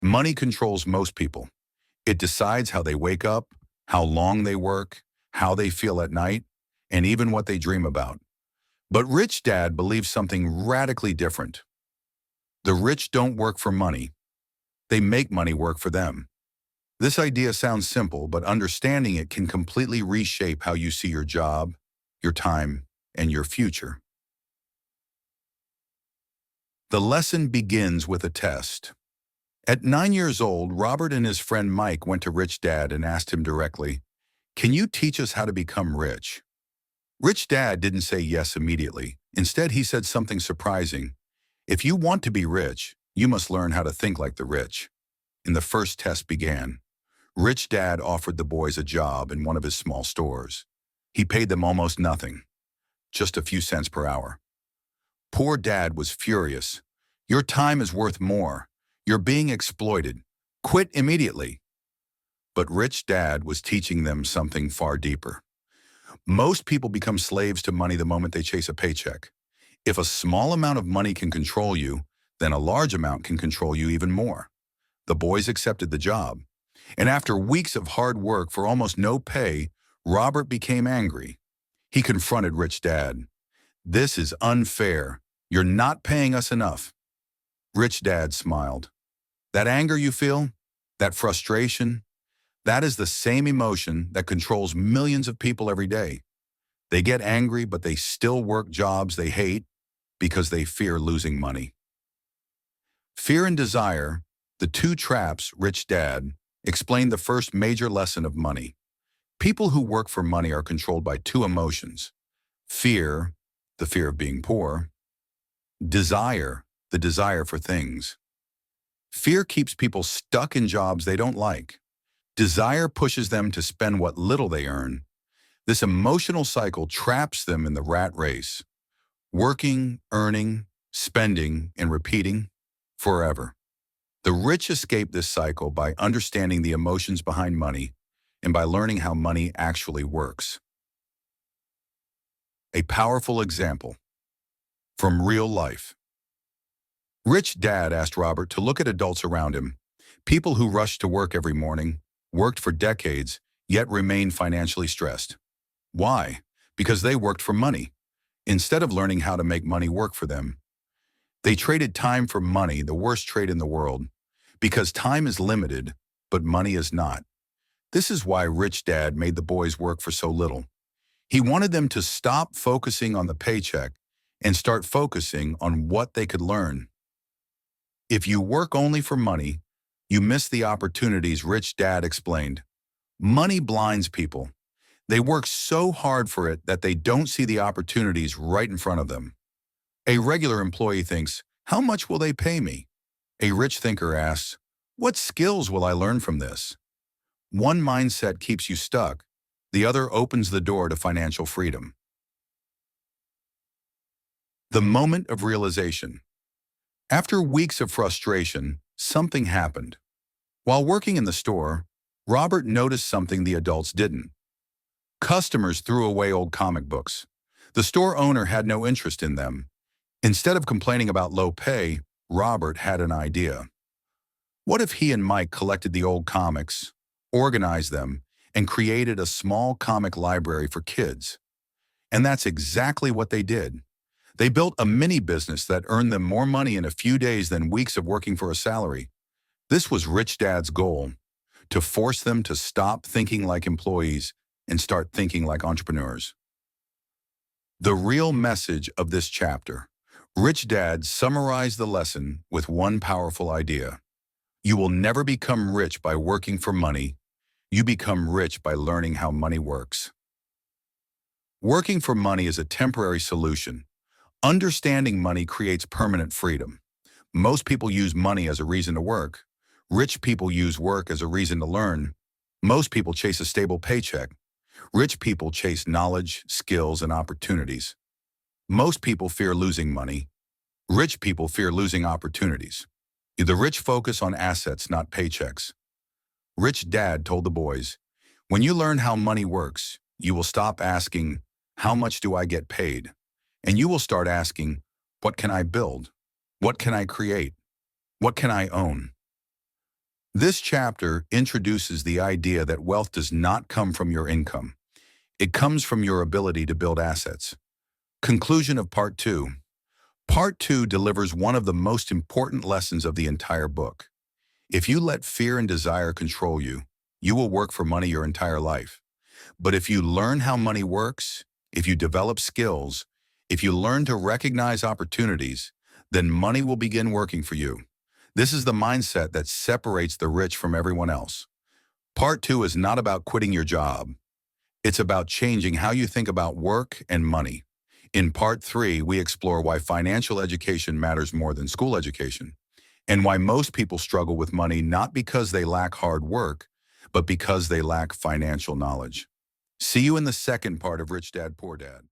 Money controls most people. It decides how they wake up, how long they work, how they feel at night, and even what they dream about. But Rich Dad believes something radically different. The rich don't work for money. They make money work for them. This idea sounds simple, but understanding it can completely reshape how you see your job, your time, and your future. The lesson begins with a test. At 9 years old, Robert and his friend Mike went to Rich Dad and asked him directly, "Can you teach us how to become rich?" Rich Dad didn't say yes immediately. Instead, he said something surprising. "If you want to be rich, you must learn how to think like the rich." And the first test began. Rich Dad offered the boys a job in one of his small stores. He paid them almost nothing, just a few cents per hour. Poor Dad was furious. "Your time is worth more. You're being exploited. Quit immediately." But Rich Dad was teaching them something far deeper. Most people become slaves to money the moment they chase a paycheck. If a small amount of money can control you, then a large amount can control you even more. The boys accepted the job. And after weeks of hard work for almost no pay, Robert became angry. He confronted Rich Dad. "This is unfair. You're not paying us enough." Rich Dad smiled. "That anger you feel, that frustration, that is the same emotion that controls millions of people every day. They get angry, but they still work jobs they hate because they fear losing money." Fear and desire, the two traps Rich Dad explained the first major lesson of money. People who work for money are controlled by two emotions: fear, the fear of being poor; desire, the desire for things. Fear keeps people stuck in jobs they don't like. Desire pushes them to spend what little they earn. This emotional cycle traps them in the rat race, working, earning, spending, and repeating forever. The rich escape this cycle by understanding the emotions behind money and by learning how money actually works. A powerful example from real life. Rich Dad asked Robert to look at adults around him, people who rushed to work every morning, worked for decades, yet remained financially stressed. Why? Because they worked for money, instead of learning how to make money work for them. They traded time for money, the worst trade in the world, because time is limited, but money is not. This is why Rich Dad made the boys work for so little. He wanted them to stop focusing on the paycheck and start focusing on what they could learn. If you work only for money, you miss the opportunities. Rich Dad explained. Money blinds people. They work so hard for it that they don't see the opportunities right in front of them. A regular employee thinks, "How much will they pay me?" A rich thinker asks, "What skills will I learn from this?" One mindset keeps you stuck. The other opens the door to financial freedom. The moment of realization. After weeks of frustration, something happened. While working in the store, Robert noticed something the adults didn't. Customers threw away old comic books. The store owner had no interest in them. Instead of complaining about low pay, Robert had an idea. What if he and Mike collected the old comics, organized them, and created a small comic library for kids? And that's exactly what they did. They built a mini business that earned them more money in a few days than weeks of working for a salary. This was Rich Dad's goal, to force them to stop thinking like employees and start thinking like entrepreneurs. The real message of this chapter. Rich Dad summarized the lesson with one powerful idea. You will never become rich by working for money. You become rich by learning how money works. Working for money is a temporary solution. Understanding money creates permanent freedom. Most people use money as a reason to work. Rich people use work as a reason to learn. Most people chase a stable paycheck. Rich people chase knowledge, skills, and opportunities. Most people fear losing money. Rich people fear losing opportunities. The rich focus on assets, not paychecks. Rich Dad told the boys, when you learn how money works, you will stop asking, "How much do I get paid?" And you will start asking, "What can I build? What can I create? What can I own?" This chapter introduces the idea that wealth does not come from your income. It comes from your ability to build assets. Conclusion of Part 2. Part 2 delivers one of the most important lessons of the entire book. If you let fear and desire control you, you will work for money your entire life. But if you learn how money works, if you develop skills, if you learn to recognize opportunities, then money will begin working for you. This is the mindset that separates the rich from everyone else. Part 2 is not about quitting your job. It's about changing how you think about work and money. In Part 3, we explore why financial education matters more than school education, and why most people struggle with money not because they lack hard work, but because they lack financial knowledge. See you in the second part of Rich Dad, Poor Dad.